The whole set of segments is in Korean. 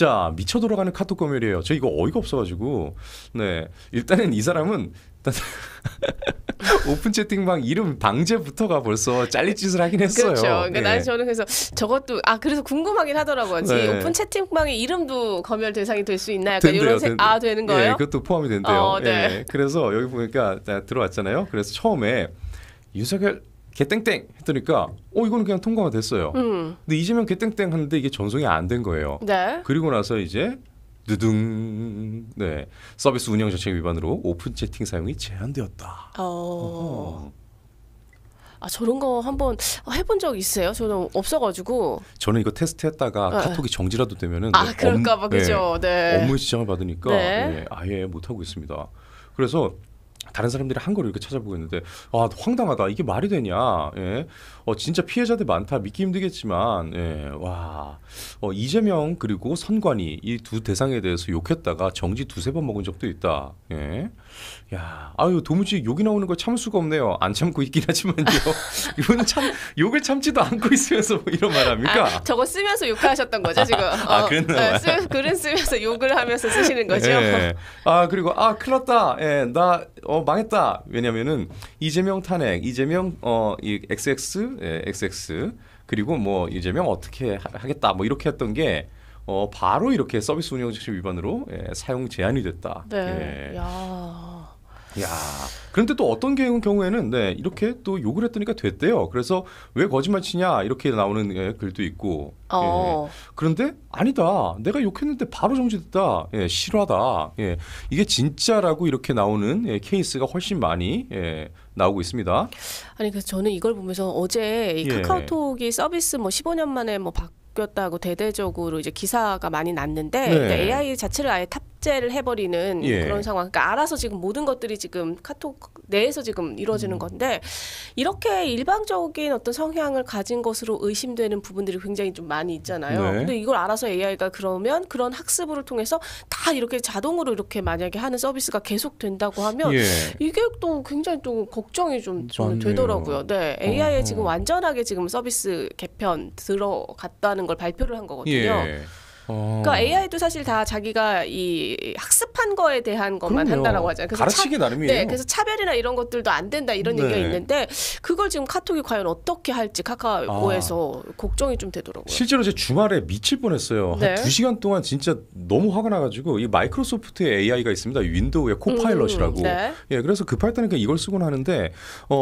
자, 미쳐 돌아가는 카톡 검열이에요. 저 이거 어이가 없어가지고. 네, 일단은 이 사람은 오픈 채팅방 이름 방제부터가 벌써 잘릴 짓을 하긴 했어요. 그렇죠. 그러니까 네. 저는 그래서 저것도 그래서 궁금하긴 하더라고요. 네. 오픈 채팅방의 이름도 검열 대상이 될 수 있나요? 약간 된대요, 이런 되는 거예요? 예, 그것도 포함이 된대요. 네. 예, 그래서 여기 보니까 들어왔잖아요. 그래서 처음에 윤석열 개땡땡 했더니까 이거는 그냥 통과가 됐어요. 근데 이재명 개땡땡 하는데 이게 전송이 안 된 거예요. 네. 그리고 나서 이제 두둥 네 서비스 운영 정책 위반으로 오픈 채팅 사용이 제한되었다. 저런 거 한번 해본 적 있어요? 저는 없어가지고. 저는 이거 테스트했다가 카톡이 정지라도 되면은 그럴까봐 그죠. 네. 업무 지장을 받으니까 네. 아예 못 하고 있습니다. 그래서 다른 사람들이 한 거를 이렇게 찾아보고 있는데 황당하다. 이게 말이 되냐. 예. 진짜 피해자들 많다. 믿기 힘들겠지만 와 이재명 그리고 선관위 이 두 대상에 대해서 욕했다가 정지 2-3번 먹은 적도 있다. 예. 야, 도무지 욕이 나오는 걸 참을 수가 없네요. 안 참고 있긴 하지만요. 이분은 참 욕을 참지도 않고 있으면서 뭐 이런 말합니까? 저거 쓰면서 욕하셨던 거죠 지금? 그랬나 봐요. 글은 쓰면서 욕을 하면서 쓰시는 거죠? 예. 그리고 큰일 났다. 예, 나 망했다. 왜냐면은 이재명 탄핵, 이재명 이 XX 그리고 뭐 이재명 어떻게 하겠다 뭐 이렇게 했던 게 바로 이렇게 서비스 운영 정책 위반으로 사용 제한이 됐다. 네. 예. 야, 그런데 또 어떤 경우에는 이렇게 또 욕을 했더니까 됐대요. 그래서 왜 거짓말 치냐 이렇게 나오는 글도 있고. 그런데 아니다. 내가 욕했는데 바로 정지됐다. 실화다. 이게 진짜라고 이렇게 나오는 케이스가 훨씬 많이 나오고 있습니다. 아니 그래서 저는 이걸 보면서 어제 이 카카오톡이 서비스 15년 만에 바뀌었다고 대대적으로 이제 기사가 많이 났는데 그러니까 AI 자체를 아예 탑재를 해버리는 그런 상황. 그러니까 알아서 지금 모든 것들이 지금 카톡 내에서 지금 이루어지는 건데 이렇게 일방적인 어떤 성향을 가진 것으로 의심되는 부분들이 굉장히 좀 많이 있잖아요. 근데 이걸 알아서 AI가 그러면 그런 학습을 통해서 다 이렇게 자동으로 이렇게 만약에 하는 서비스가 계속 된다고 하면 이게 또 굉장히 또 걱정이 좀 저는 되더라고요. 네, AI에 지금 완전하게 지금 서비스 개편 들어갔다는 걸 발표를 한 거거든요. 그러니까 AI도 사실 다 자기가 이 학습한 거에 대한 것만 한다라고 하잖아요. 그래서 가르치기 나름이에요. 네, 그래서 차별이나 이런 것들도 안 된다 이런 얘기가 있는데 그걸 지금 카톡이 과연 어떻게 할지 카카오에서 걱정이 좀 되더라고요. 실제로 제 주말에 미칠 뻔했어요. 한 2시간 동안 진짜 너무 화가 나가지고 이 마이크로소프트의 AI가 있습니다. 윈도우의 코파일럿이라고. 그래서 급할 때는 이걸 쓰곤 하는데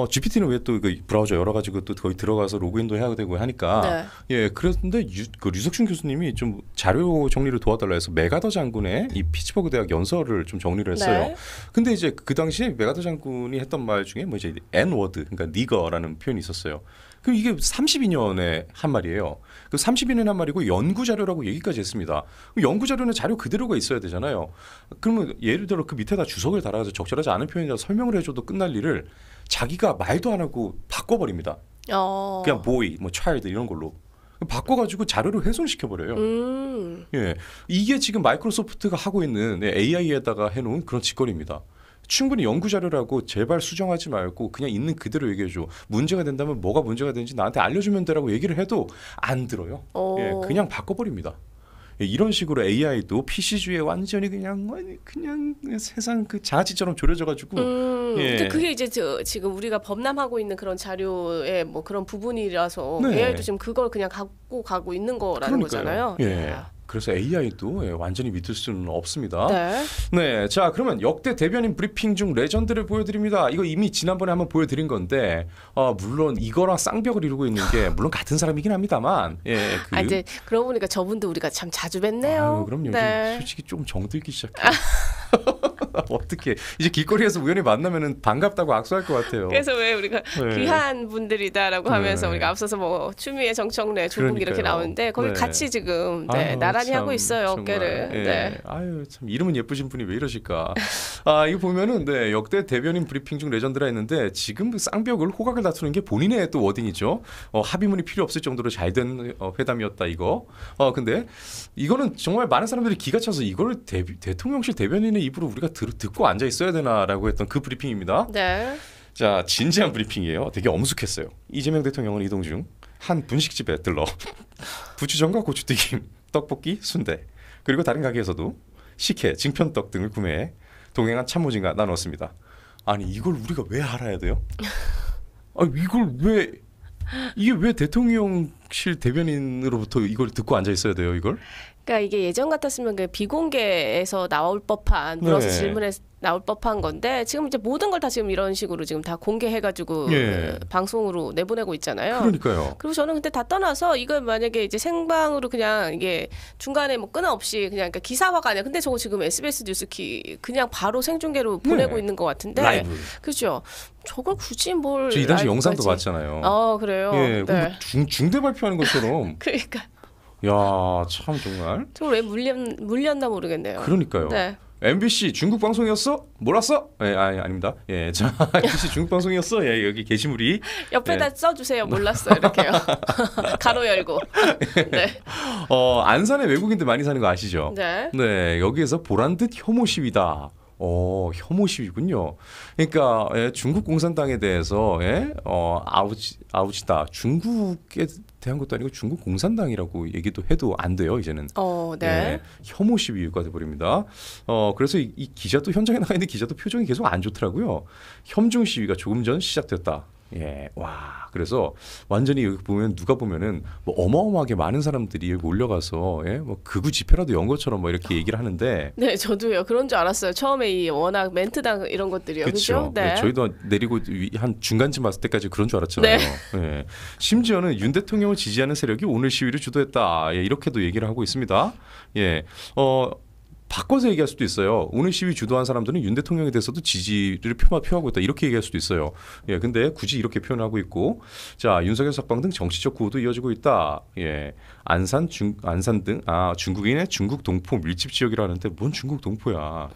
GPT는 왜 또 브라우저 열어가지고 또 거기 들어가서 로그인도 해야 되고 하니까. 그런데 류석춘 교수님이 좀 자료 정리를 도와달라 해서 메가더 장군의 이 피츠버그 대학 연설을 좀 정리를 했어요. 근데 이제 그 당시에 메가더 장군이 했던 말 중에 뭐 이제 N워드, 그러니까 니거라는 표현이 있었어요. 그럼 이게 32년에 한 말이에요. 그 32년에 한 말이고 연구 자료라고 얘기까지 했습니다. 연구 자료는 자료 그대로가 있어야 되잖아요. 그러면 예를 들어 그 밑에다 주석을 달아서 적절하지 않은 표현이라 설명을 해줘도 끝날 일을 자기가 말도 안 하고 바꿔버립니다. 그냥 boy, 뭐 child 이런 걸로. 바꿔가지고 자료를 훼손시켜버려요. 이게 지금 마이크로소프트가 하고 있는 AI에다가 해놓은 그런 짓거리입니다. 충분히 연구 자료라고 제발 수정하지 말고 그냥 있는 그대로 얘기해줘. 문제가 된다면 뭐가 문제가 되는지 나한테 알려주면 되라고 얘기를 해도 안 들어요. 그냥 바꿔버립니다. 이런 식으로 AI도 PC주의에 완전히 그냥 세상 그 장아찌처럼 졸여져가지고. 근데 그게 이제 지금 우리가 범람하고 있는 그런 자료의 뭐 그런 부분이라서 AI도 지금 그걸 그냥 갖고 가고 있는 거라는 거잖아요. 그래서 AI도 완전히 믿을 수는 없습니다. 네, 자 그러면 역대 대변인 브리핑 중 레전드를 보여드립니다. 이거 이미 지난번에 한번 보여드린 건데 물론 이거랑 쌍벽을 이루고 있는 게 물론 같은 사람이긴 합니다만 이제 그러고 보니까 저분도 우리가 참 자주 뵀네요. 그럼요. 솔직히 좀 정들기 시작해요. 어떻게 이제 길거리에서 우연히 만나면은 반갑다고 악수할 것 같아요. 그래서 왜 우리가 귀한 분들이다라고 하면서 우리가 앞서서 뭐 추미애 정청래 조국 이렇게 나오는데 거기 같이 지금 나란히 하고 있어요. 어깨를. 아유 참 이름은 예쁘신 분이 왜 이러실까. 이거 보면은 역대 대변인 브리핑 중 레전드라 했는데 지금 쌍벽을 호각을 다투는 게 본인의 또 워딩이죠. 합의문이 필요 없을 정도로 잘된 회담이었다 이거. 근데 이거는 정말 많은 사람들이 기가 차서 이걸 대통령실 대변인의 입으로 우리가 듣고 앉아 있어야 되나라고 했던 그 브리핑입니다. 자 진지한 브리핑이에요. 되게 엄숙했어요. 이재명 대통령은 이동 중 한 분식집에 들러 부추전과 고추튀김, 떡볶이, 순대 그리고 다른 가게에서도 식혜, 징편떡 등을 구매해 동행한 참모진과 나눴습니다. 아니 이걸 우리가 왜 알아야 돼요? 아니 이게 왜 대통령실 대변인으로부터 이걸 듣고 앉아 있어야 돼요, 이걸? 그러니까 이게 예전 같았으면 그 비공개에서 나올 법한 물어서 네. 질문에 나올 법한 건데 지금 이제 모든 걸 다 지금 이런 식으로 지금 다 공개해가지고 예. 방송으로 내보내고 있잖아요. 그러니까요. 그리고 저는 근데 다 떠나서 이걸 만약에 이제 생방으로 그냥 이게 중간에 뭐 끊어 없이 그냥 그러니까 기사화가 아니야. 근데 저거 지금 SBS 뉴스 그냥 바로 생중계로 보내고 있는 것 같은데. 라이브. 그죠? 저걸 굳이 뭘? 저 이 당시 영상도 봤잖아요. 그래요. 예, 네. 중대 발표하는 것처럼. 그러니까. 야, 참 정말. 저걸 왜 물렸나 모르겠네요. 그러니까요. 네. MBC 중국 방송이었어? 몰랐어? 예, 아닙니다. 예, 자, MBC 중국 방송이었어? 예, 여기 게시물이 옆에다 예. 써주세요. 몰랐어요. 이렇게요. 가로 열고. 네. 안산에 외국인들 많이 사는 거 아시죠? 네. 네, 여기에서 보란 듯 혐오 시위다. 혐오 시위군요. 그러니까 중국 공산당에 대해서 아우치다. 중국에 대한 것도 아니고 중국 공산당이라고 얘기도 해도 안 돼요 이제는. 네. 혐오 시위가 돼버립니다. 그래서 이 기자도 현장에 나가 있는 기자도 표정이 계속 안 좋더라고요. 혐중 시위가 조금 전 시작됐다. 예, 와, 그래서 완전히 여기 보면 누가 보면은 뭐 어마어마하게 많은 사람들이 몰려가서 뭐 극우 집회라도 연 것처럼 뭐 이렇게 얘기를 하는데. 네, 저도요. 그런 줄 알았어요. 처음에 이 워낙 멘트당 이런 것들이요. 그렇죠? 네. 저희도 내리고 한 중간쯤 왔을 때까지 그런 줄 알았잖아요. 네. 예. 심지어는 윤 대통령을 지지하는 세력이 오늘 시위를 주도했다. 예, 이렇게도 얘기를 하고 있습니다. 예, 바꿔서 얘기할 수도 있어요. 오늘 시위 주도한 사람들은 윤 대통령에 대해서도 지지를 표하고 있다. 이렇게 얘기할 수도 있어요. 예, 근데 굳이 이렇게 표현하고 있고, 자, 윤석열 석방 등 정치적 구호도 이어지고 있다. 예, 안산 등 중국인의 중국 동포 밀집 지역이라 하는데 뭔 중국 동포야.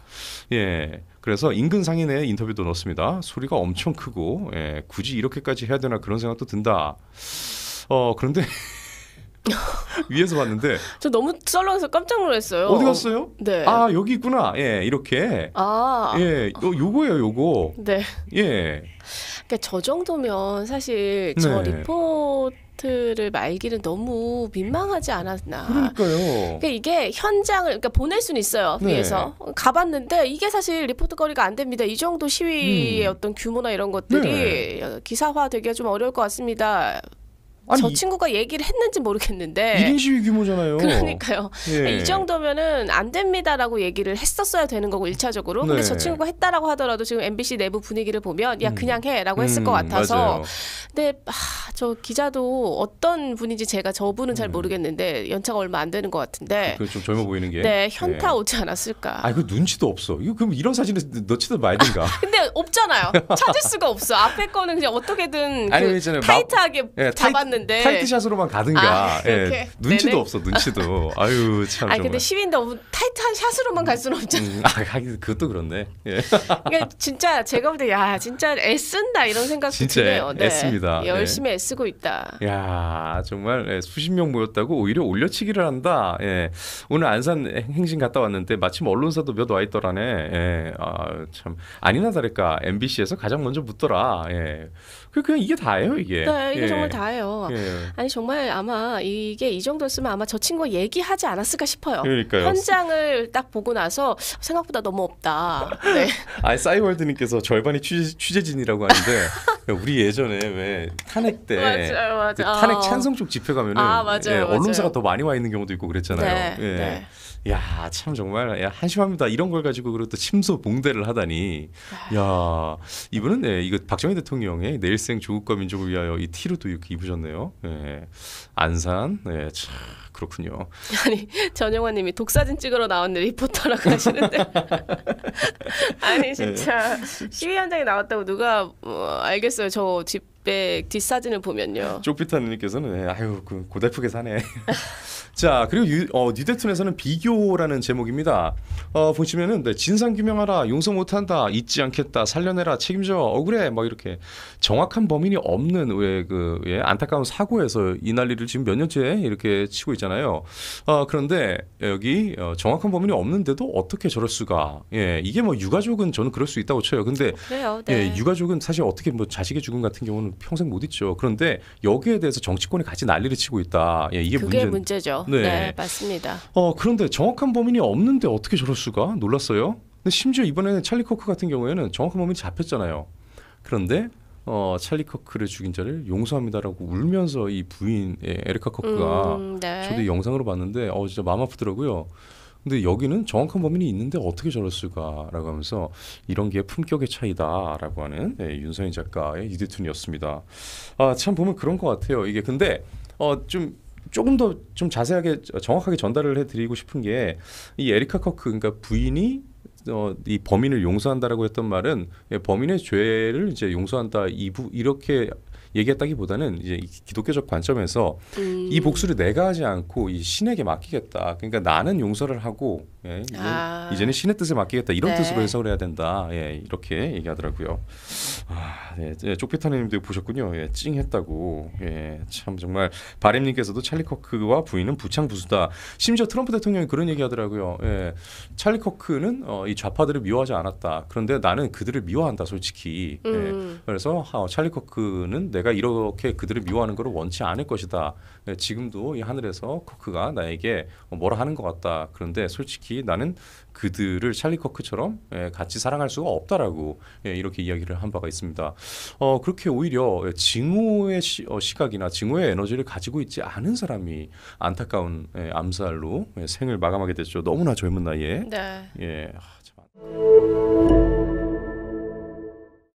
예, 그래서 인근 상인의 인터뷰도 넣었습니다. 소리가 엄청 크고, 예, 굳이 이렇게까지 해야 되나 그런 생각도 든다. 그런데. 위에서 봤는데 저 너무 썰렁해서 깜짝 놀랐어요. 어디 갔어요? 네. 여기 있구나. 예, 이렇게. 요거예요, 요거. 네. 예. 그러니까 저 정도면 사실 저 리포트를 말기는 너무 민망하지 않았나. 그러니까요. 그러니까 이게 현장을 그러니까 보낼 수는 있어요. 위에서 가봤는데 이게 사실 리포트 거리가 안 됩니다. 이 정도 시위의 어떤 규모나 이런 것들이 기사화되기가 좀 어려울 것 같습니다. 저 친구가 얘기를 했는지 모르겠는데 1인 시위 규모잖아요. 그러니까요. 이 정도면은 안 됩니다라고 얘기를 했었어야 되는 거고 1차적으로. 근데 저 친구가 했다라고 하더라도 지금 MBC 내부 분위기를 보면 야 그냥 해라고 했을 것 같아서. 맞아요. 근데 저 기자도 어떤 분인지 제가 저분은 잘 모르겠는데 연차가 얼마 안 되는 것 같은데. 좀 젊어 보이는 게. 네, 현타 오지 않았을까. 그 눈치도 없어. 이거 그럼 이런 사진을 넣지도 말든가. 근데 없잖아요. 찾을 수가 없어. 앞에 거는 그냥 어떻게든 타이트하게 잡았는데. 타이트샷으로만 가든가. 눈치도 네네. 없어. 눈치도. 아유 참. 근데 시위인데 너무 타이트한 샷으로만 갈 수는 없잖아요. 그것도 그렇네. 예. 그러니까 진짜 제가 볼 때 진짜 애쓴다 이런 생각도 진짜 드네요. 애씁니다. 열심히 애쓰고 있다. 야, 정말 수십 명 모였다고 오히려 올려치기를 한다. 예. 오늘 안산 행진 갔다 왔는데 마침 언론사도 몇 와 있더라네. 예. 참 아니나 다를까 MBC에서 가장 먼저 묻더라. 예. 그냥 이게 다예요, 이게. 네, 이게 정말 다예요. 예. 아니 정말 아마 이게 이 정도였으면 아마 저 친구가 얘기하지 않았을까 싶어요. 그러니까요. 현장을 딱 보고 나서 생각보다 너무 없다. 네. 싸이월드님께서 절반이 취재진이라고 하는데 우리 예전에 왜 탄핵 때 맞아요. 탄핵 찬성 쪽 집회 가면은 맞아요. 언론사가 더 많이 와 있는 경우도 있고 그랬잖아요. 네. 야, 참 정말 한심합니다. 이런 걸 가지고 그리고 또 침소봉대를 하다니. 야, 이분은 이거 박정희 대통령의 내일생 조국과 민족을 위하여 이 티로도 이렇게 입으셨네요. 안산. 참 그렇군요. 아니 전영환님이 독사진 찍으러 나왔는데 리포터라고 하시는데 아니 진짜 시위 현장에 나왔다고 누가 알겠어요. 저 집백 뒷사진을 보면요. 쪽비타님께서는 고달프게 사네. 자, 그리고 뉴데툰에서는 비교라는 제목입니다. 보시면은 진상 규명하라, 용서 못한다, 잊지 않겠다, 살려내라, 책임져, 억울해, 막 이렇게 정확한 범인이 없는 안타까운 사고에서 이 난리를 지금 몇 년째 이렇게 치고 있잖아요. 그런데 여기 정확한 범인이 없는데도 어떻게 저럴 수가? 이게 유가족은 저는 그럴 수 있다고 쳐요. 근데 그래요. 네. 유가족은 사실 어떻게 자식의 죽음 같은 경우는 평생 못 잊죠. 그런데 여기에 대해서 정치권이 같이 난리를 치고 있다. 예, 이게 그게 문제죠. 네. 네, 맞습니다. 그런데 정확한 범인이 없는데 어떻게 저럴 수가? 놀랐어요. 근데 심지어 이번에는 찰리 커크 같은 경우에는 정확한 범인이 잡혔잖아요. 그런데 찰리 커크를 죽인 자를 용서합니다라고 울면서 이 부인 에리카 커크가 네. 저도 이 영상으로 봤는데 진짜 마음 아프더라고요. 근데 여기는 정확한 범인이 있는데 어떻게 저럴수가라고 하면서 이런 게 품격의 차이다라고 하는 윤서인 작가의 이드툰이었습니다. 참 보면 그런 것 같아요. 이게 근데 조금 더 좀 자세하게 정확하게 전달을 해드리고 싶은 게 이 에리카 커크 그러니까 부인이 이 범인을 용서한다라고 했던 말은 범인의 죄를 이제 용서한다 이렇게 얘기했다기보다는 이제 기독교적 관점에서 이 복수를 내가 하지 않고 이 신에게 맡기겠다. 그러니까 나는 용서를 하고 이제는 신의 뜻에 맡기겠다. 이런 네. 뜻으로 해석을 해야 된다. 이렇게 얘기하더라고요. 쪽피타님도 보셨군요. 찡했다고. 참 정말 바렘님께서도 찰리 커크와 부인은 부창부수다. 심지어 트럼프 대통령이 그런 얘기하더라고요. 찰리 커크는 이 좌파들을 미워하지 않았다. 그런데 나는 그들을 미워한다. 솔직히. 그래서 찰리 커크는 내가 이렇게 그들을 미워하는 걸 원치 않을 것이다. 지금도 이 하늘에서 커크가 나에게 뭐라 하는 것 같다. 그런데 솔직히 나는 그들을 찰리 커크처럼 같이 사랑할 수가 없다라고 이렇게 이야기를 한 바가 있습니다. 그렇게 오히려 증오의 시각이나 증오의 에너지를 가지고 있지 않은 사람이 안타까운 암살로 생을 마감하게 됐죠. 너무나 젊은 나이에. 네. 참.